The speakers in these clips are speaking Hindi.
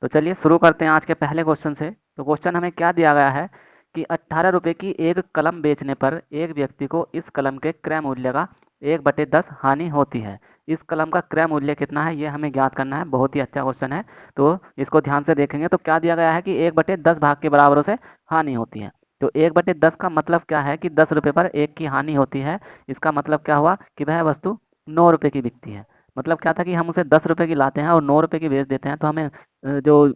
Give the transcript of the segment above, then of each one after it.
तो चलिए शुरू करते हैं आज के पहले क्वेश्चन से। तो क्वेश्चन हमें क्या दिया गया है कि 18 रुपये की एक कलम बेचने पर एक व्यक्ति को इस कलम के क्रय मूल्य का 1/10 हानि होती है। इस कलम का क्रय मूल्य कितना है ये हमें ज्ञात करना है। बहुत ही अच्छा क्वेश्चन है, तो इसको ध्यान से देखेंगे। तो क्या दिया गया है कि 1/10 भाग के बराबर से हानि होती है। तो 1/10 का मतलब क्या है कि 10 रुपये पर एक की हानि होती है। इसका मतलब क्या हुआ कि वह वस्तु 9 रुपये की बिकती है। मतलब क्या था कि हम उसे 10 रुपये की लाते हैं और 9 रुपये की बेच देते हैं, तो हमें जो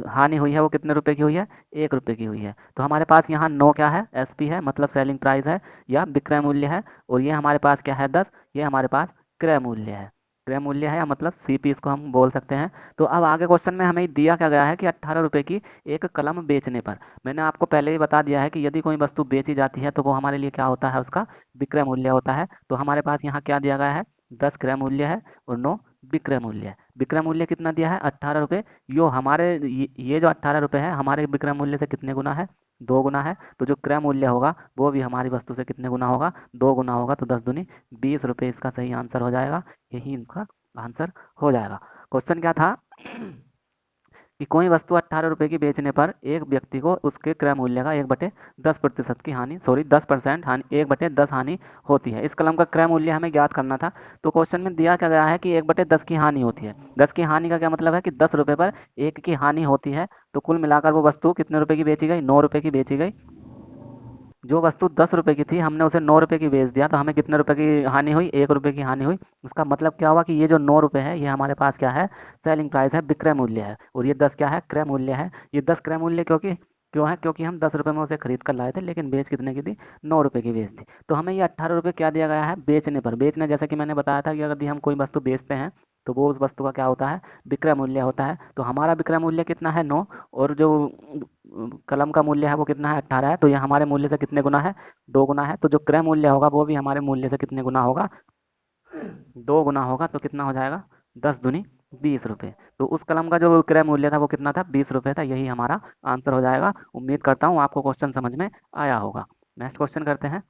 हानि हुई है वो कितने रुपए की हुई है? 1 रुपये की हुई है। तो हमारे पास यहाँ 9 क्या है? एसपी है, मतलब सेलिंग प्राइस है या विक्रय मूल्य है। और ये हमारे पास क्या है? 10। ये हमारे पास क्रय मूल्य है। क्रय मूल्य है या मतलब सीपी इसको हम बोल सकते हैं। तो अब आगे क्वेश्चन में हमें दिया क्या गया है कि 18 रुपये की एक कलम बेचने पर। मैंने आपको पहले ही बता दिया है कि यदि कोई वस्तु बेची जाती है तो वो हमारे लिए क्या होता है? उसका विक्रय मूल्य होता है। तो हमारे पास यहाँ क्या दिया गया है? 10 क्रय मूल्य है और 9 विक्रय मूल्य है। विक्रय मूल्य कितना दिया है? 18 रुपये। यो हमारे ये जो 18 रुपये है हमारे विक्रय मूल्य से कितने गुना है? 2 गुना है। तो जो क्रय मूल्य होगा वो भी हमारी वस्तु से कितने गुना होगा? 2 गुना होगा। तो 10 दूनी 20 रुपये इसका सही आंसर हो जाएगा। यही इनका आंसर हो जाएगा। क्वेश्चन क्या था कि कोई वस्तु 18 रुपये की बेचने पर एक व्यक्ति को उसके क्रय मूल्य का 1/10% की हानि, सॉरी 10% हानि, 1/10 हानि होती है। इस कलम का क्रय मूल्य हमें ज्ञात करना था। तो क्वेश्चन में दिया क्या गया है कि 1/10 की हानि होती है। 10 की हानि का क्या मतलब है कि 10 रुपये पर एक की हानि होती है। तो कुल मिलाकर वो वस्तु कितने रुपए की बेची गई? 9 रुपये की बेची गई। जो वस्तु 10 रुपये की थी हमने उसे 9 रुपये की बेच दिया, तो हमें कितने रुपए की हानि हुई? 1 रुपये की हानि हुई। उसका मतलब क्या हुआ कि ये जो 9 रुपये है ये हमारे पास क्या है? सेलिंग प्राइस है, विक्रय मूल्य है। और ये 10 क्या है? क्रय मूल्य है। ये 10 क्रय मूल्य क्यों है? क्योंकि हम 10 रुपये में उसे खरीद कर लाए थे, लेकिन बेच कितने की थी? 9 रुपये की बेच थी। तो हमें ये 18 रुपये क्या दिया गया है? बेचने पर। बेचने जैसा कि मैंने बताया था कि यदि हम कोई वस्तु बेचते हैं तो वो उस वस्तु का क्या होता है? विक्रय मूल्य होता है। तो हमारा विक्रय मूल्य कितना है? 9। और जो कलम का मूल्य है वो कितना है? 18 है। तो ये हमारे मूल्य से कितने गुना है? 2 गुना है। तो जो क्रय मूल्य होगा वो भी हमारे मूल्य से कितने गुना होगा? 2 गुना होगा। तो कितना हो जाएगा? 10 दूनी 20 रुपये। तो उस कलम का जो क्रय मूल्य था वो कितना था? 20 रुपये था। यही हमारा आंसर हो जाएगा। उम्मीद करता हूँ आपको क्वेश्चन समझ में आया होगा। नेक्स्ट क्वेश्चन करते हैं।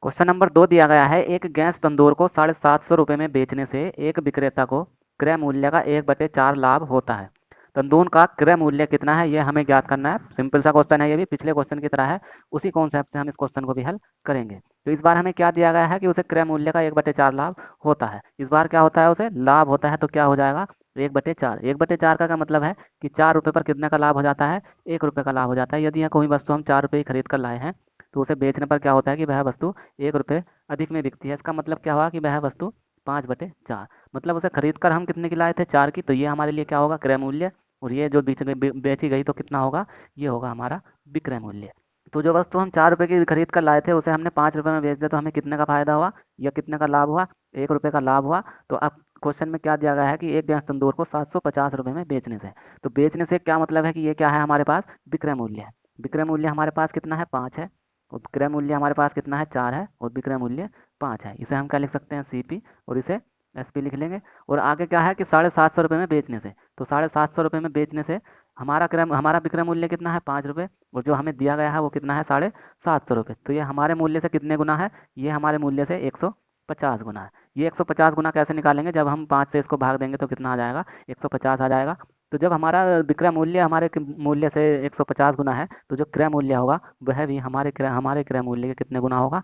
क्वेश्चन नंबर 2 दिया गया है, एक गैस तंदूर को 750 रुपये में बेचने से एक विक्रेता को क्रय मूल्य का 1/4 लाभ होता है। तंदूर का क्रय मूल्य कितना है ये हमें ज्ञात करना है। सिंपल सा क्वेश्चन है, ये भी पिछले क्वेश्चन की तरह है। उसी कॉन्सेप्ट से हम इस क्वेश्चन को भी हल करेंगे। तो इस बार हमें क्या दिया गया है कि उसे क्रय मूल्य का 1/4 लाभ होता है। इस बार क्या होता है? उसे लाभ होता है। तो क्या हो जाएगा? 1/4। 1/4 का क्या मतलब है कि 4 रुपये पर कितने का लाभ हो जाता है? 1 रुपये का लाभ हो जाता है। यदि यहाँ कोई वस्तु हम 4 रुपये की खरीद कर लाए हैं तो उसे बेचने पर क्या होता है कि वह वस्तु 1 रुपये अधिक में बिकती है। इसका मतलब क्या हुआ कि वह वस्तु 5/4, मतलब उसे खरीद कर हम कितने की लाए थे? 4 की। तो ये हमारे लिए क्या होगा? क्रय मूल्य। और ये जो बेची गई तो कितना होगा? ये होगा हमारा विक्रय मूल्य। तो जो वस्तु हम 4 रुपये की खरीद कर लाए थे उसे हमने 5 रुपये में बेच दिया, तो हमें कितने का फायदा हुआ या कितने का लाभ हुआ? 1 रुपये का लाभ हुआ। तो अब क्वेश्चन में क्या दिया गया है कि एक गैस तंदूर को 750 रुपये में बेचने से। तो बेचने से क्या मतलब है कि ये क्या है? हमारे पास विक्रय मूल्य है। विक्रय मूल्य हमारे पास कितना है? 5 है। और क्रय मूल्य हमारे पास कितना है? 4 है। और विक्रय मूल्य 5 है। इसे हम क्या लिख सकते हैं? सीपी। और इसे एसपी लिख लेंगे। और आगे क्या है कि 750 रुपये में बेचने से। तो 750 रुपये में बेचने से हमारा विक्रय मूल्य कितना है? 5 रुपये। और जो हमें दिया गया है वो कितना है? 750 रुपये। तो ये हमारे मूल्य से कितने गुना है? ये हमारे मूल्य से 150 गुना है। ये 150 गुना कैसे निकालेंगे? जब हम 5 से इसको भाग देंगे तो कितना आ जाएगा? 150 आ जाएगा। तो जब हमारा विक्रय मूल्य हमारे मूल्य से 150 गुना है तो जो क्रय मूल्य होगा वह भी हमारे क्रय मूल्य के कितने गुना होगा?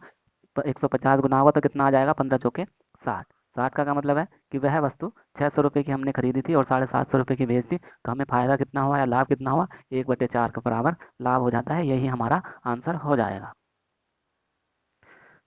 150 गुना होगा। तो कितना आ जाएगा? 15 चौके 60। 60 का क्या मतलब है कि वह वस्तु 600 रुपये की हमने खरीदी थी और 750 रुपये की बेच दी। तो हमें फायदा कितना हुआ या लाभ कितना हुआ? 1/4 के बराबर लाभ हो जाता है। यही हमारा आंसर हो जाएगा।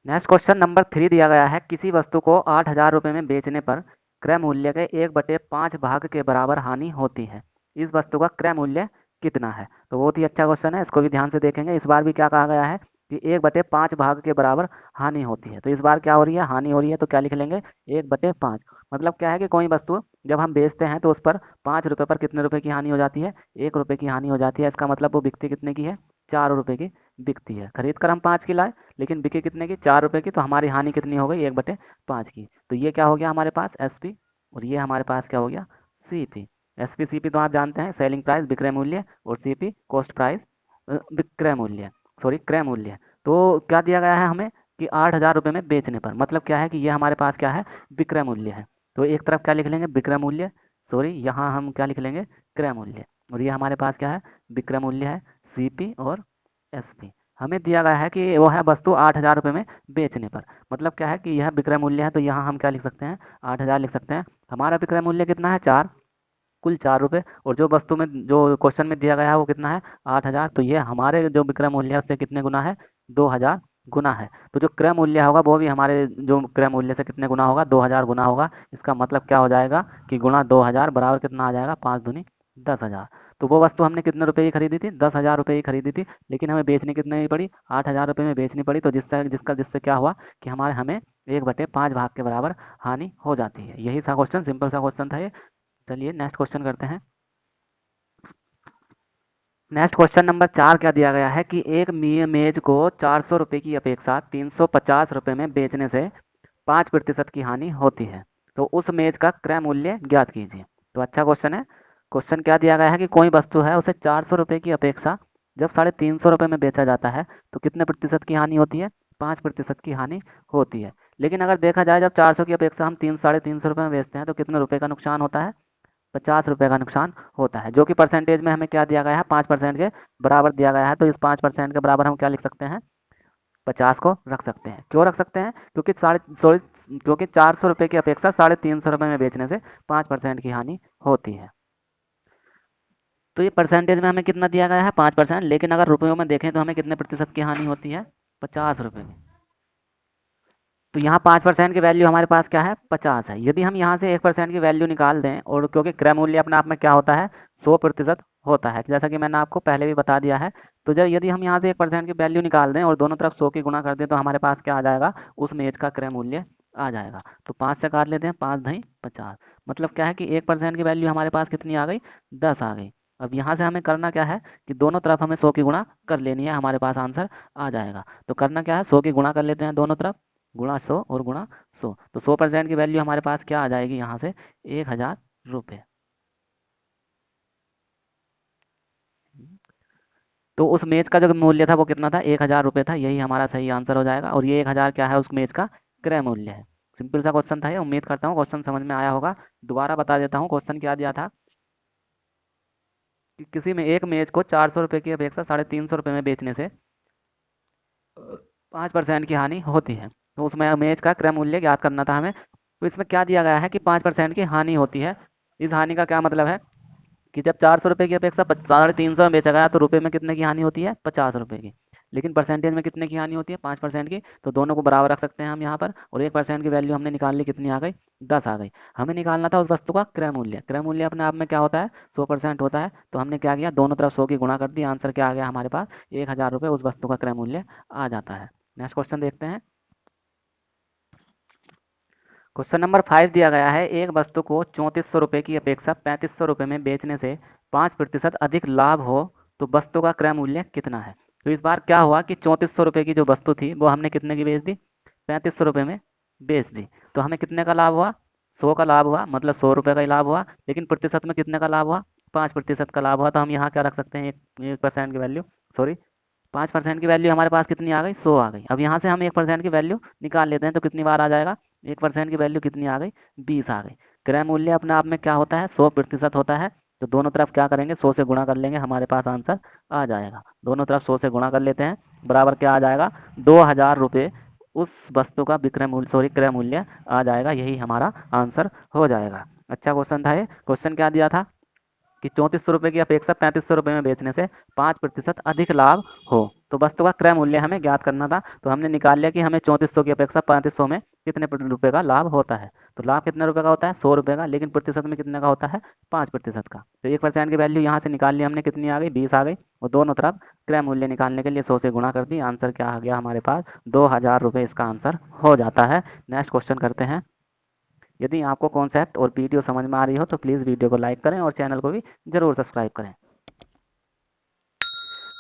नेक्स्ट क्वेश्चन नंबर 3 दिया गया है, किसी वस्तु को 8,000 रुपये में बेचने पर क्रय मूल्य के 1/5 भाग के बराबर हानि होती है। इस वस्तु का क्रय मूल्य कितना है? तो बहुत ही अच्छा क्वेश्चन है, इसको भी ध्यान से देखेंगे। इस बार भी क्या कहा गया है कि 1/5 भाग के बराबर हानि होती है। तो इस बार क्या हो रही है? हानि हो रही है। तो क्या लिख लेंगे? 1/5। मतलब क्या है कि कोई वस्तु जब हम बेचते हैं तो उस पर 5 रुपये पर कितने रुपए की हानि हो जाती है? 1 रुपये की हानि हो जाती है। इसका मतलब वो बिकती कितने की है? 4 रुपये की बिकती है। खरीद कर हम 5 की लाए लेकिन बिके कितने की? 4 रुपये की। तो हमारी हानि कितनी हो गई? 1/5 की। तो ये क्या हो गया हमारे पास? एसपी। और ये हमारे पास क्या हो गया? सीपी। एसपी सीपी तो आप जानते हैं, सेलिंग प्राइस विक्रय मूल्य, और सीपी कॉस्ट प्राइस विक्रय मूल्य, सॉरी क्रय मूल्य। तो क्या दिया गया है हमें कि 8,000 रुपये में बेचने पर, मतलब क्या है कि ये हमारे पास क्या है? विक्रय मूल्य है। तो एक तरफ क्या लिख लेंगे? विक्रय मूल्य। सॉरी, यहाँ हम क्या लिख लेंगे, क्रय मूल्य। और ये हमारे पास क्या है, विक्रय मूल्य है, सीपी और एसपी। हमें दिया गया है कि वो है वस्तु 8,000 रुपये में बेचने पर। मतलब क्या है कि यह विक्रय मूल्य है, तो यहाँ हम क्या लिख सकते हैं, 8,000 लिख सकते हैं। हमारा विक्रय मूल्य कितना है, 4, कुल 4 रुपये। और जो वस्तु में जो क्वेश्चन में दिया गया है वो कितना है, 8,000। तो ये हमारे जो विक्रय मूल्य है उससे कितने गुना है, 2,000 गुना है। तो जो क्रय मूल्य होगा वो भी हमारे जो क्रय मूल्य से कितने गुना होगा, 2,000 गुना होगा। इसका मतलब क्या हो जाएगा कि गुणा 2,000 बराबर कितना आ जाएगा, 5 दूनी 10,000। तो वो वस्तु हमने कितने रुपए की खरीदी थी, 10,000 रुपये की खरीदी थी, लेकिन हमें बेचनी कितने की पड़ी, 8,000 रुपये में बेचनी पड़ी। तो जिससे क्या हुआ कि हमारे हमें 1/5 भाग के बराबर हानि हो जाती है। यही था क्वेश्चन, सिंपल सा क्वेश्चन था ये। चलिए नेक्स्ट क्वेश्चन करते हैं। नेक्स्ट क्वेश्चन नंबर 4 क्या दिया गया है कि एक मेज को 400 रुपये की अपेक्षा 350 रुपये में बेचने से 5% की हानि होती है। तो उस मेज का क्रय मूल्य ज्ञात कीजिए। तो अच्छा क्वेश्चन है। क्वेश्चन क्या दिया गया है कि कोई वस्तु है उसे 400 रुपये की अपेक्षा जब 350 रुपये में बेचा जाता है तो कितने प्रतिशत की हानि होती है, 5% की हानि होती है। लेकिन अगर देखा जाए जब 400 की अपेक्षा हम 300-350 रुपये में बेचते हैं तो कितने रुपये का नुकसान होता है, 50 रुपये का नुकसान होता है। जो कि परसेंटेज में हमें क्या दिया गया है, 5% के बराबर दिया गया है। तो इस 5% के बराबर हम क्या लिख सकते हैं, 50 को रख सकते हैं। क्यों रख सकते हैं, क्योंकि 400 रुपये की अपेक्षा 350 रुपये में बेचने से 5% की हानि होती है। तो ये परसेंटेज में हमें कितना दिया गया है, 5%। लेकिन अगर रुपयों में देखें तो हमें कितने प्रतिशत की हानि होती है, 50 रुपये की। तो यहाँ 5% की वैल्यू हमारे पास क्या है, 50 है। यदि हम यहाँ से 1% की वैल्यू निकाल दें, और क्योंकि क्रय मूल्य अपने आप में क्या होता है, 100% होता है, जैसा कि मैंने आपको पहले भी बता दिया है। तो जब यदि हम यहाँ से 1% की वैल्यू निकाल दें और दोनों तरफ 100 की गुणा कर दें तो हमारे पास क्या आ जाएगा, उस मेज का क्रय मूल्य आ जाएगा। तो 5 से काट लेते हैं, 5×50। मतलब क्या है कि 1% की वैल्यू हमारे पास कितनी आ गई, 10 आ गई। अब यहाँ से हमें करना क्या है कि दोनों तरफ हमें 100 की गुणा कर लेनी है, हमारे पास आंसर आ जाएगा। तो करना क्या है, 100 की गुणा कर लेते हैं दोनों तरफ, गुणा 100 और गुणा 100। तो 100% की वैल्यू हमारे पास क्या आ जाएगी यहाँ से, 1,000 रुपये। तो उस मेज का जो मूल्य था वो कितना था, 1,000 रुपये था। यही हमारा सही आंसर हो जाएगा। और ये 1,000 क्या है, उस मेज का क्रय मूल्य है। सिंपल सा क्वेश्चन था ये। उम्मीद करता हूँ क्वेश्चन समझ में आया होगा। दोबारा बता देता हूँ क्वेश्चन क्या दिया था कि किसी में एक मेज को 400 रुपये की अपेक्षा 350 रुपये में बेचने से 5% की हानि होती है। तो उसमें मेज का क्रय मूल्य ज्ञात करना था हमें। तो इसमें क्या दिया गया है कि 5% की हानि होती है। इस हानि का क्या मतलब है कि जब 400 रुपये की अपेक्षा 350 में बेचा गया तो रुपये में कितने की हानि होती है, 50 रुपये की। लेकिन परसेंटेज में कितने की हानि होती है, 5% की। तो दोनों को बराबर रख सकते हैं हम यहाँ पर। और 1% की वैल्यू हमने निकाल ली, कितनी आ गई, 10 आ गई। हमें निकालना था उस वस्तु का क्रय मूल्य। क्रय मूल्य अपने आप में क्या होता है, 100% होता है। तो हमने क्या किया, दोनों तरफ 100 की गुणा कर दी। आंसर क्या आ गया हमारे पास, 1,000 रुपये उस वस्तु का क्रय मूल्य आ जाता है। नेक्स्ट क्वेश्चन देखते हैं। क्वेश्चन नंबर 5 दिया गया है, एक वस्तु को 3400 रुपये की अपेक्षा 3500 रुपये में बेचने से 5% अधिक लाभ हो तो वस्तु का क्रय मूल्य कितना है। तो इस बार क्या हुआ कि 3400 रुपये की जो वस्तु थी वो हमने कितने की बेच दी, 3500 रुपये में बेच दी। तो हमें कितने का लाभ हुआ, 100 का लाभ हुआ, मतलब 100 रुपये का ही लाभ हुआ। लेकिन प्रतिशत में कितने का लाभ हुआ, 5% का लाभ हुआ। तो हम यहाँ क्या रख सकते हैं, 1% की वैल्यू, सॉरी 5% की वैल्यू हमारे पास कितनी आ गई, 100 आ गई। अब यहाँ से हम 1% की वैल्यू निकाल लेते हैं तो कितनी बार आ जाएगा, 1% की वैल्यू कितनी आ गई, 20 आ गई। क्रय मूल्य अपने आप में क्या होता है, 100% होता है। तो दोनों तरफ क्या करेंगे, 100 से गुणा कर लेंगे, हमारे पास आंसर आ जाएगा। दोनों तरफ 100 से गुणा कर लेते हैं, बराबर क्या आ जाएगा, 2,000 रुपये उस वस्तु का विक्रय मूल्य, सॉरी क्रय मूल्य आ जाएगा। यही हमारा आंसर हो जाएगा। अच्छा क्वेश्चन था ये। क्वेश्चन क्या दिया था कि 3400 रुपये की अपेक्षा 3500 रुपये में बेचने से 5% अधिक लाभ हो तो वस्तु का क्रय मूल्य हमें ज्ञात करना था। तो हमने निकाल लिया कि हमें 3400 की अपेक्षा 3500 में कितने रुपए का लाभ होता है। तो लाभ कितने रुपए का होता है, 100 रुपये का। लेकिन प्रतिशत में कितने का होता है, 5% का। तो 1% की वैल्यू यहाँ से निकाल ली हमने, कितनी आ गई, 20 आ गई। और दोनों तरफ क्रय मूल्य निकालने के लिए 100 से गुणा कर दी। आंसर क्या आ गया हमारे पास, 2,000 रुपये इसका आंसर हो जाता है। नेक्स्ट क्वेश्चन करते हैं। यदि आपको कॉन्सेप्ट और वीडियो समझ में आ रही हो तो प्लीज़ वीडियो को लाइक करें और चैनल को भी ज़रूर सब्सक्राइब करें।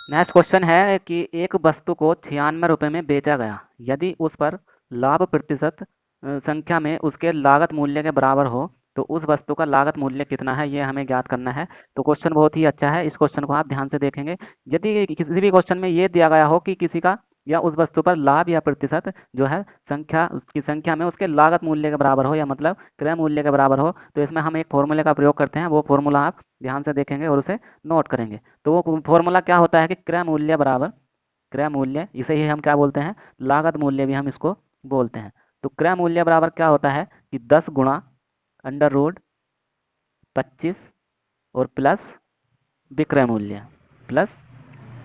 नेक्स्ट क्वेश्चन है कि एक वस्तु को 96 रुपये में बेचा गया, यदि उस पर लाभ प्रतिशत संख्या में उसके लागत मूल्य के बराबर हो तो उस वस्तु का लागत मूल्य कितना है, ये हमें ज्ञात करना है। तो क्वेश्चन बहुत ही अच्छा है, इस क्वेश्चन को आप ध्यान से देखेंगे। यदि किसी भी क्वेश्चन में ये दिया गया हो कि किसी का या उस वस्तु पर लाभ या प्रतिशत जो है संख्या, उसकी संख्या में उसके लागत मूल्य के बराबर हो, या मतलब क्रय मूल्य के बराबर हो। तो इसमें हम एक फॉर्मूले का प्रयोग करते हैं, वो फॉर्मूला आप ध्यान से देखेंगे और उसे नोट करेंगे। तो वो फॉर्मूला क्या होता है कि क्रय मूल्य बराबर, क्रय मूल्य इसे ही हम क्या बोलते हैं, लागत मूल्य भी हम इसको बोलते हैं। तो क्रय मूल्य बराबर क्या होता है कि 10 गुणा अंडर रूट 25 और प्लस विक्रय मूल्य, प्लस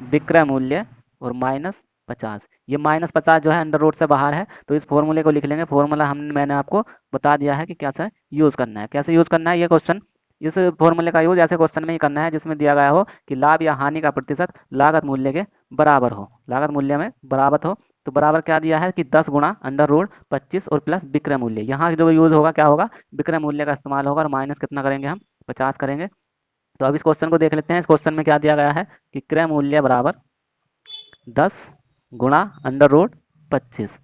विक्रय मूल्य और माइनस 50। ये माइनस 50 जो है अंडर रूट से बाहर है, तो इस फॉर्मूले को लिख लेंगे। फॉर्मूला मैंने आपको बता दिया है कि कैसे यूज़ करना है, कैसे यूज़ करना है। ये क्वेश्चन, इस फॉर्मूले का यूज ऐसे क्वेश्चन में ही करना है जिसमें दिया गया हो कि लाभ या हानि का प्रतिशत लागत मूल्य के बराबर हो, लागत मूल्य में बराबर हो। तो बराबर क्या दिया है कि 10 गुणा अंडर रूट 25 और प्लस विक्रय मूल्य। यहाँ जो यूज होगा क्या होगा, विक्रय मूल्य का इस्तेमाल होगा, और माइनस कितना करेंगे हम, 50 करेंगे। तो अब इस क्वेश्चन को देख लेते हैं। इस क्वेश्चन में क्या दिया गया है कि क्रय मूल्य बराबर 10 गुणा अंडर रूट 25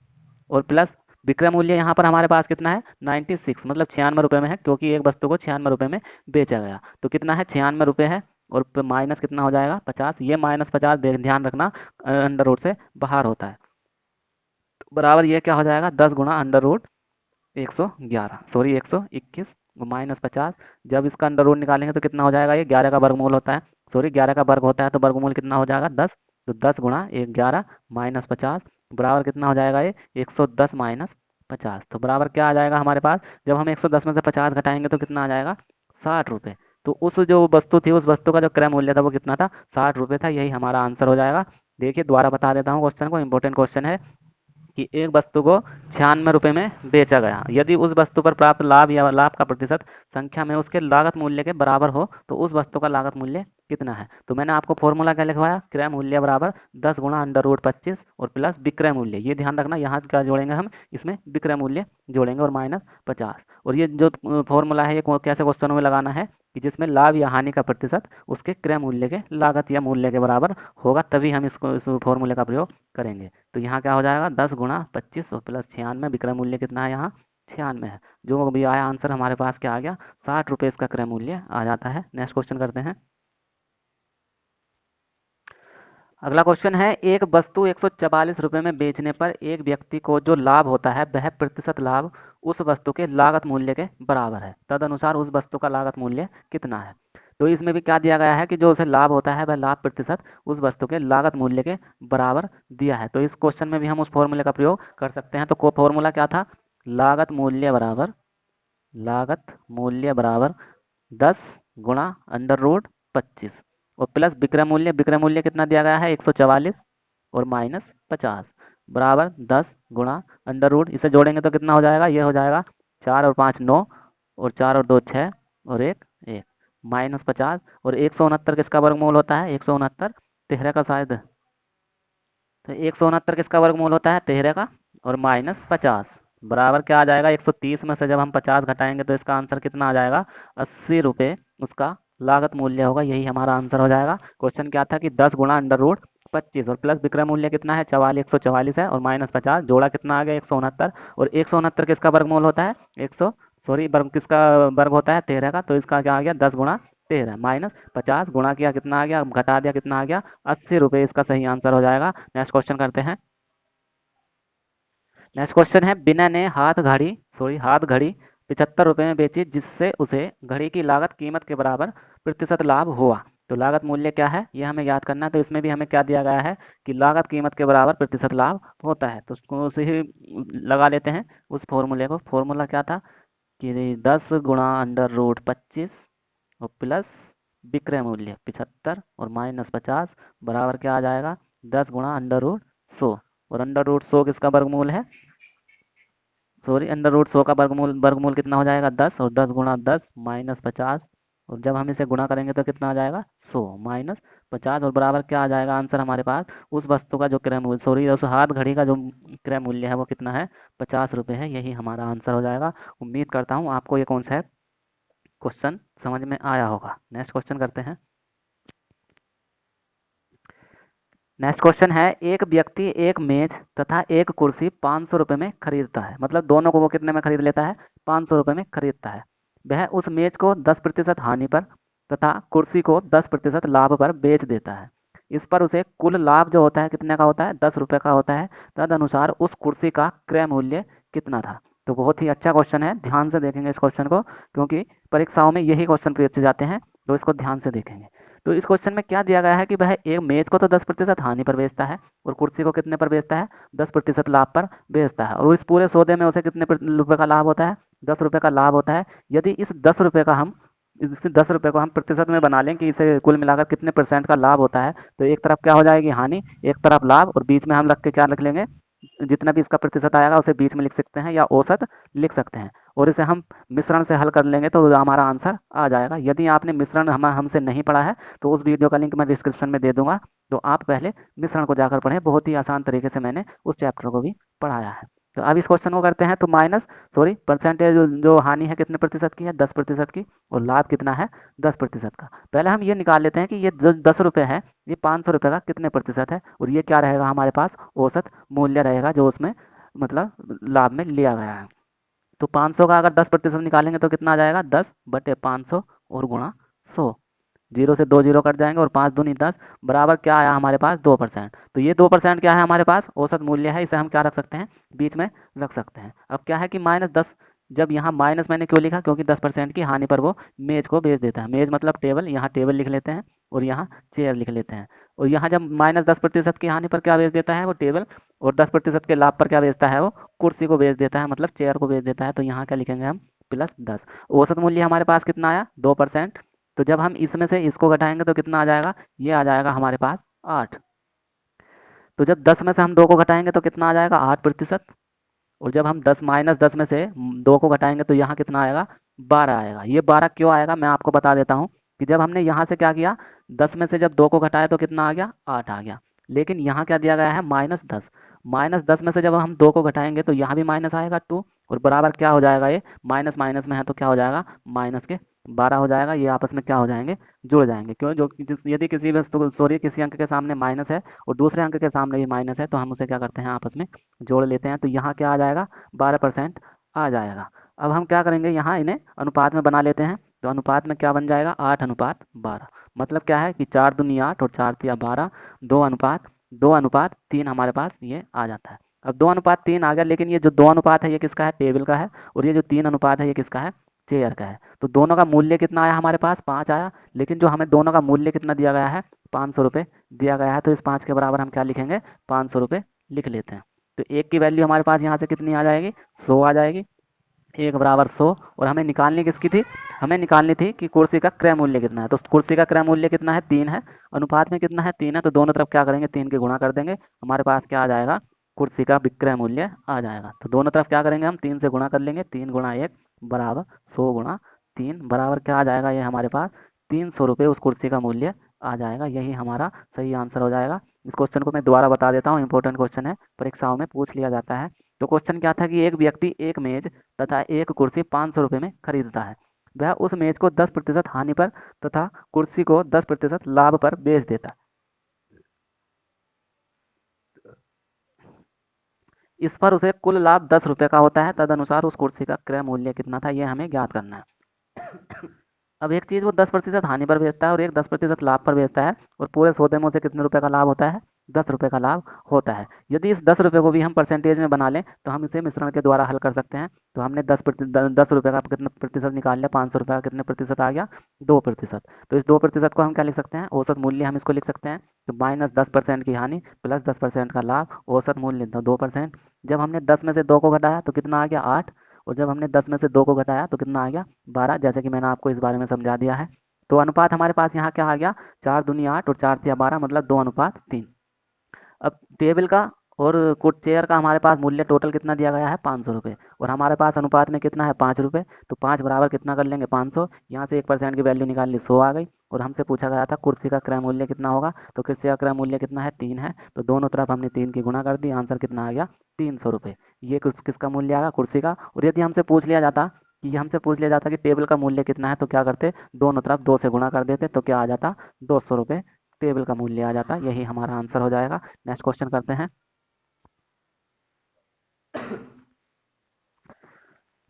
और प्लस विक्रय मूल्य यहाँ पर हमारे पास कितना है 96, मतलब 96 रुपये में है, क्योंकि एक वस्तु को 96 रुपये में बेचा गया। तो कितना है 96 रुपये है, और माइनस कितना हो जाएगा 50। ये माइनस 50 ध्यान रखना अंडर रूट से बाहर होता है। तो बराबर ये क्या हो जाएगा 10 गुणा अंडर रूट 111, सॉरी 121 माइनस 50। जब इसका अंडर रूट निकालेंगे तो कितना हो जाएगा, ये 11 का वर्गमूल होता है, सॉरी 11 का वर्ग होता है, तो वर्गमूल कितना हो जाएगा 10। तो 10 गुणा 11 माइनस 50 बराबर कितना हो जाएगा, ये 110 माइनस 50। तो बराबर क्या आ जाएगा हमारे पास, जब हम 110 में से 50 घटाएंगे तो कितना आ जाएगा 60 रुपये। तो उस जो वस्तु थी, उस वस्तु का जो क्रय मूल्य था वो कितना था 60 रुपये था। यही हमारा आंसर हो जाएगा। देखिए दोबारा बता देता हूँ क्वेश्चन को, इंपॉर्टेंट क्वेश्चन है कि एक वस्तु को 96 रुपये में बेचा गया। यदि उस वस्तु पर प्राप्त लाभ या लाभ का प्रतिशत संख्या में उसके लागत मूल्य के बराबर हो, तो उस वस्तु का लागत मूल्य कितना है। तो मैंने आपको फॉर्मूला क्या लिखवाया, क्रय मूल्य बराबर 10 गुणा अंडर रूट 25 और प्लस विक्रय मूल्य। ये ध्यान रखना, यहाँ क्या जोड़ेंगे हम, इसमें विक्रय मूल्य जोड़ेंगे और माइनस 50। और ये जो फॉर्मूला है ये कैसे क्वेश्चनों में लगाना है कि जिसमें लाभ या हानि का प्रतिशत उसके क्रय मूल्य के लागत या मूल्य के बराबर होगा, तभी हम इसको इस फॉर्मूले का प्रयोग करेंगे। तो यहाँ क्या हो जाएगा 10 गुणा 25 और प्लस 96, विक्रय मूल्य कितना है यहाँ 96 है। जो भी आया आंसर हमारे पास क्या आ गया 60 रुपये इसका क्रय मूल्य आ जाता है। नेक्स्ट क्वेश्चन करते हैं। अगला क्वेश्चन है, एक वस्तु 144 रुपये में बेचने पर एक व्यक्ति को जो लाभ होता है वह प्रतिशत लाभ उस वस्तु के लागत मूल्य के बराबर है। तदनुसार उस वस्तु का लागत मूल्य कितना है। तो इसमें भी क्या दिया गया है कि जो उसे लाभ होता है वह लाभ प्रतिशत उस वस्तु के लागत मूल्य के बराबर दिया है। तो इस क्वेश्चन में भी हम उस फॉर्मूले का प्रयोग कर सकते हैं। तो फॉर्मूला क्या था, लागत मूल्य बराबर, लागत मूल्य बराबर 10 गुणा अंडर रूट 25 और प्लस विक्रय मूल्य कितना दिया गया है 144 और माइनस 50 बराबर 10 गुणा अंडर रूट, इसे जोड़ेंगे तो कितना हो जाएगा, ये हो जाएगा 4 और 5 9 और 4 और 2 6 और 1 1 माइनस 50। और 169 किसका वर्गमूल होता है, 169 13 का शायद। तो 169 किसका वर्गमूल होता है 13 का, और माइनस 50 बराबर क्या आ जाएगा 130 में से जब हम 50 घटाएंगे तो इसका आंसर कितना आ जाएगा 80 रुपये उसका लागत मूल्य होगा। यही हमारा आंसर हो जाएगा। क्वेश्चन क्या था कि 10 गुणा अंडर रूट 25 और प्लस विक्रय मूल्य कितना है 144 है, और माइनस 50 जोड़ा कितना आ गया 169। और 169 किसका वर्गमूल होता है 100, सॉरी वर्ग किसका वर्ग होता है 13 का। तो इसका क्या आ गया 10 गुणा 13 माइनस 50 गुणा किया कितना आ गया, घटा दिया कितना आ गया 80 रुपये, इसका सही आंसर हो जाएगा। नेक्स्ट क्वेश्चन करते हैं। नेक्स्ट क्वेश्चन है, बिना ने हाथ घड़ी 75 रुपये में बेची, जिससे उसे घड़ी की लागत कीमत के बराबर प्रतिशत लाभ हुआ। तो लागत मूल्य क्या है ये हमें याद करना है। तो इसमें भी हमें क्या दिया गया है कि लागत कीमत के बराबर प्रतिशत लाभ होता है। तो उसको उसे ही लगा लेते हैं उस फॉर्मूले को। फॉर्मूला क्या था कि 10 गुणा अंडर रूट 25 और प्लस विक्रय मूल्य 75 और माइनस 50 बराबर क्या आ जाएगा 10 गुणा अंडर रूट 100। और अंडर रूट 100 किसका वर्गमूल है, सॉरी अंडर रूट 100 का वर्गमूल, वर्गमूल कितना हो जाएगा 10, और 10 गुणा 10 माइनस 50, और जब हम इसे गुणा करेंगे तो कितना आ जाएगा 100 माइनस 50। और बराबर क्या आ जाएगा आंसर हमारे पास, उस वस्तु का जो क्रय मूल्य, सॉरी उस हाथ घड़ी का जो क्रय मूल्य है वो कितना है 50 रुपये है। यही हमारा आंसर हो जाएगा। उम्मीद करता हूँ आपको ये कॉन्सेप्ट क्वेश्चन समझ में आया होगा। नेक्स्ट क्वेश्चन करते हैं। नेक्स्ट क्वेश्चन है, एक व्यक्ति एक मेज तथा एक कुर्सी 500 रुपये में खरीदता है, मतलब दोनों को वो कितने में खरीद लेता है 500 रुपये में खरीदता है। वह उस मेज को 10% हानि पर तथा कुर्सी को 10% लाभ पर बेच देता है। इस पर उसे कुल लाभ जो होता है कितने का होता है, 10 रुपये का होता है। तदनुसार उस कुर्सी का क्रय मूल्य कितना था। तो बहुत ही अच्छा क्वेश्चन है, ध्यान से देखेंगे इस क्वेश्चन को, क्योंकि परीक्षाओं में यही क्वेश्चन पूछे जाते हैं, तो इसको ध्यान से देखेंगे। तो इस क्वेश्चन में क्या दिया गया है कि वह एक मेज को तो 10% हानि पर बेचता है और कुर्सी को कितने पर बेचता है, 10% लाभ पर बेचता है, और इस पूरे सौदे में उसे कितने रुपए का लाभ होता है, 10 रुपये का लाभ होता है। यदि इस 10 रुपये का हम इस 10 रुपये को हम प्रतिशत में बना लें कि इसे कुल मिलाकर कितने परसेंट का लाभ होता है, तो एक तरफ क्या हो जाएगी हानि, एक तरफ लाभ, और बीच में हम रख के क्या लिख लेंगे, जितना भी इसका प्रतिशत आएगा उसे बीच में लिख सकते हैं या औसत लिख सकते हैं, और इसे हम मिश्रण से हल कर लेंगे तो हमारा आंसर आ जाएगा। यदि आपने मिश्रण हमसे नहीं पढ़ा है तो उस वीडियो का लिंक मैं डिस्क्रिप्शन में दे दूंगा, तो आप पहले मिश्रण को जाकर पढ़ें, बहुत ही आसान तरीके से मैंने उस चैप्टर को भी पढ़ाया है। तो अब इस क्वेश्चन को करते हैं, तो परसेंटेज जो हानि है कितने प्रतिशत की है, 10% की, और लाभ कितना है, 10% का। पहले हम ये निकाल लेते हैं कि ये जो 10 रुपये है ये 500 रुपये का कितने प्रतिशत है, और ये क्या रहेगा हमारे पास, औसत मूल्य रहेगा जो उसमें मतलब लाभ में लिया गया है। तो 500 का अगर 10% निकालेंगे तो कितना आ जाएगा, 10/500 और गुणा 100, जीरो से 2 जीरो कट जाएंगे, और 5 दूनी 10 बराबर क्या आया हमारे पास, 2%। तो ये 2% क्या है हमारे पास, औसत मूल्य है, इसे हम क्या रख सकते हैं, बीच में रख सकते हैं। अब क्या है कि -10, जब यहाँ माइनस मैंने क्यों लिखा, क्योंकि 10% की हानि पर वो मेज को बेच देता है। मेज मतलब टेबल, यहाँ टेबल लिख लेते हैं और यहाँ चेयर लिख लेते हैं। और यहाँ जब -10% की हानि पर क्या बेच देता है वो टेबल, और 10% के लाभ पर क्या बेचता है वो कुर्सी को बेच देता है, मतलब चेयर को बेच देता है। तो यहाँ क्या लिखेंगे हम, +10। औसत मूल्य हमारे पास कितना आया, 2%। तो जब हम इसमें से इसको घटाएंगे तो कितना आ जाएगा, ये आ जाएगा हमारे पास 8। तो जब 10 में से हम 2 को घटाएंगे तो कितना आ जाएगा, 8%। और जब हम 10 में से 2 को घटाएंगे तो यहाँ कितना आएगा, 12 आएगा। ये 12 क्यों आएगा मैं आपको बता देता हूँ, कि जब हमने यहाँ से क्या किया, 10 में से जब 2 को घटाया तो कितना आ गया, 8 आ गया। लेकिन यहाँ क्या दिया गया है, -10। -10 में से जब हम 2 को घटाएंगे तो यहाँ भी माइनस आएगा 2, और बराबर क्या हो जाएगा, ये माइनस माइनस में है तो क्या हो जाएगा, -12 हो जाएगा। ये आपस में क्या हो जाएंगे, जुड़ जाएंगे। क्यों, यदि किसी वस्तु सॉरी किसी अंक के सामने माइनस है और दूसरे अंक के सामने भी माइनस है, तो हम उसे क्या करते हैं, आपस में जोड़ लेते हैं। तो यहाँ क्या आ जाएगा, 12% आ जाएगा। अब हम क्या करेंगे, यहाँ इन्हें अनुपात में बना लेते हैं। तो अनुपात में क्या बन जाएगा, 8:12। मतलब क्या है कि 4 दूनी 8 और 4 तिया 12, 2:3 हमारे पास ये आ जाता है। अब 2:3 आ गया, लेकिन ये जो 2 अनुपात है ये किसका है, टेबल का है, और ये जो 3 अनुपात है ये किसका है, चेयर का है। तो दोनों का मूल्य कितना आया हमारे पास, 5 आया। लेकिन जो हमें दोनों का मूल्य कितना दिया गया है, 500 रुपये दिया गया है। तो इस 5 के बराबर हम क्या लिखेंगे, 500 रुपये लिख लेते हैं। तो एक की वैल्यू हमारे पास यहाँ से कितनी आ जाएगी, 100 आ जाएगी। 1 = 100। और हमें निकालनी किसकी थी, हमें निकालनी थी कि कुर्सी का क्रय मूल्य कितना है। तो कुर्सी का क्रय मूल्य कितना है, 3 है। अनुपात में कितना है, 3 है। तो दोनों तरफ क्या करेंगे, 3 के गुणा कर देंगे, हमारे पास क्या आ जाएगा, कुर्सी का विक्रय मूल्य आ जाएगा। तो दोनों तरफ क्या करेंगे, हम 3 से गुणा कर लेंगे, 3 × 1 = 100 × 3 बराबर क्या आ जाएगा, ये हमारे पास 300 रुपये उस कुर्सी का मूल्य आ जाएगा। यही हमारा सही आंसर हो जाएगा। इस क्वेश्चन को मैं दोबारा बता देता हूँ, इंपॉर्टेंट क्वेश्चन है, परीक्षाओं में पूछ लिया जाता है। तो क्वेश्चन क्या था कि एक व्यक्ति एक मेज तथा एक कुर्सी 500 रुपये में खरीदता है। वह उस मेज को 10% हानि पर तथा कुर्सी को 10% लाभ पर बेच देता है। इस पर उसे कुल लाभ 10 रुपये का होता है। तदनुसार उस कुर्सी का क्रय मूल्य कितना था, ये हमें ज्ञात करना है। अब एक चीज़ वो 10% हानि पर बेचता है और एक 10% लाभ पर बेचता है, और पूरे सौदे में उसे कितने रुपए का लाभ होता है, 10 रुपये का लाभ होता है। यदि इस 10 रुपये को भी हम परसेंटेज में बना लें तो हम इसे मिश्रण के द्वारा हल कर सकते हैं। तो हमने 10 रुपये का कितना प्रतिशत निकाल लिया, 500 रुपये का कितने प्रतिशत आ गया, 2%। तो इस 2% को हम क्या लिख सकते हैं, औसत मूल्य हम इसको लिख सकते हैं। तो -10% की हानि प्लस 10% का लाभ, औसत मूल्य 2%। जब हमने 10 में से 2 को घटाया तो कितना आ गया, 8। और जब हमने 10 में से 2 को घटाया तो कितना आ गया, 12। जैसे कि मैंने आपको इस बारे में समझा दिया है। तो अनुपात हमारे पास यहाँ क्या आ गया, 4 दूनी 8 और 4 तिया 12, मतलब 2:3। अब टेबल का और कुछ चेयर का हमारे पास मूल्य टोटल कितना दिया गया है, 500 रुपये, और हमारे पास अनुपात में कितना है, 5 रुपये। तो 5 बराबर कितना कर लेंगे, 500। यहाँ से 1% की वैल्यू निकाल ली, 100 आ गई। और हमसे पूछा गया था कुर्सी का क्रय मूल्य कितना होगा, तो कुर्सी का क्रय मूल्य कितना है, 3 है। तो दोनों तरफ हमने 3 की गुणा कर दी, आंसर कितना आ गया, 300 रुपये। ये किसका मूल्य आएगा, कुर्सी का। और यदि हमसे पूछ लिया जाता कि टेबल का मूल्य कितना है, तो क्या करते, दोनों तरफ 2 से गुणा कर देते, तो क्या आ जाता, 200 रुपये टेबल का मूल्य आ जाता। यही हमारा आंसर हो जाएगा। नेक्स्ट क्वेश्चन करते हैं।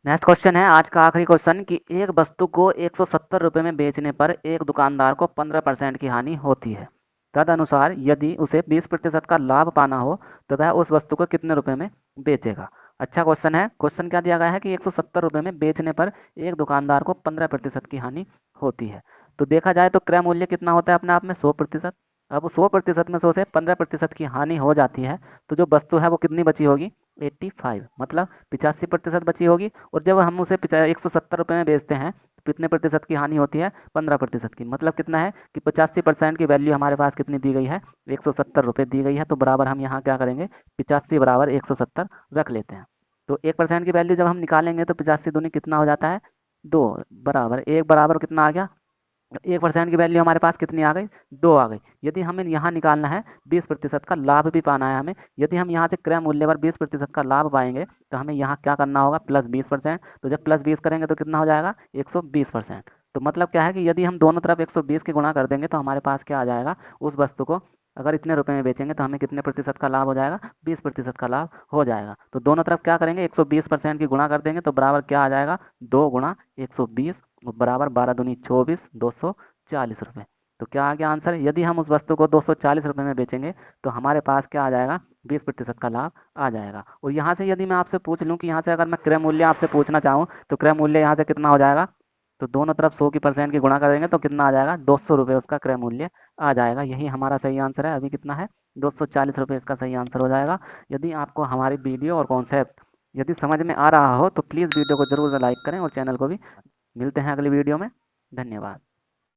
नेक्स्ट क्वेश्चन है आज का आखिरी क्वेश्चन कि एक वस्तु को 170 रुपये में बेचने पर एक दुकानदार को 15% की हानि होती है। तदनुसार यदि उसे 20% का लाभ पाना हो तो वह उस वस्तु को कितने रुपए में बेचेगा। अच्छा क्वेश्चन है। क्वेश्चन क्या दिया गया है कि 170 रुपये में बेचने पर एक दुकानदार को 15% की हानि होती है। तो देखा जाए तो क्रय मूल्य कितना होता है अपने आप में 100%। अब 100% में से उसे 15% की हानि हो जाती है तो जो वस्तु है वो कितनी बची होगी 85, मतलब 85% बची होगी। और जब हम उसे 170 रुपये में बेचते हैं तो कितने प्रतिशत की हानि होती है 15% की, मतलब कितना है कि 85% की वैल्यू हमारे पास कितनी दी गई है 170 रुपये दी गई है। तो बराबर हम यहाँ क्या करेंगे 85 बराबर 170 रख लेते हैं। तो 1% की वैल्यू जब हम निकालेंगे तो 85 दूनी कितना हो जाता है 2, बराबर 1 बराबर कितना आ गया 1% की वैल्यू हमारे पास कितनी आ गई 2 आ गई। यदि हमें यहाँ निकालना है 20% का लाभ भी पाना है हमें, यदि हम यहाँ से क्रय मूल्य पर 20% का लाभ पाएंगे तो हमें यहाँ क्या करना होगा +20%। तो जब +20 करेंगे तो कितना हो जाएगा 120%। तो मतलब क्या है कि यदि हम दोनों तरफ 120 के गुणा कर देंगे तो हमारे पास क्या आ जाएगा, उस वस्तु को अगर इतने रुपए में बेचेंगे तो हमें कितने प्रतिशत का लाभ हो जाएगा 20% का लाभ हो जाएगा। तो दोनों तरफ क्या करेंगे 120% की गुणा कर देंगे तो बराबर क्या आ जाएगा 2 गुणा 120 बराबर 12 दूनी 24 240 रुपये। तो क्या आ गया आंसर, यदि हम उस वस्तु को 240 रुपये में बेचेंगे तो हमारे पास क्या आ जाएगा 20% का लाभ आ जाएगा। और यहाँ से यदि मैं आपसे पूछ लूँ कि यहाँ से अगर मैं क्रय मूल्य आपसे पूछना चाहूँ तो क्रय मूल्य यहाँ से कितना हो जाएगा, तो दोनों तरफ 100% की गुणा कर देंगे तो कितना आ जाएगा 200 रुपये उसका क्रय मूल्य आ जाएगा। यही हमारा सही आंसर है। अभी कितना है 240 रुपये इसका सही आंसर हो जाएगा। यदि आपको हमारी वीडियो और कॉन्सेप्ट यदि समझ में आ रहा हो तो प्लीज़ वीडियो को ज़रूर लाइक करें और चैनल को भी। मिलते हैं अगली वीडियो में। धन्यवाद।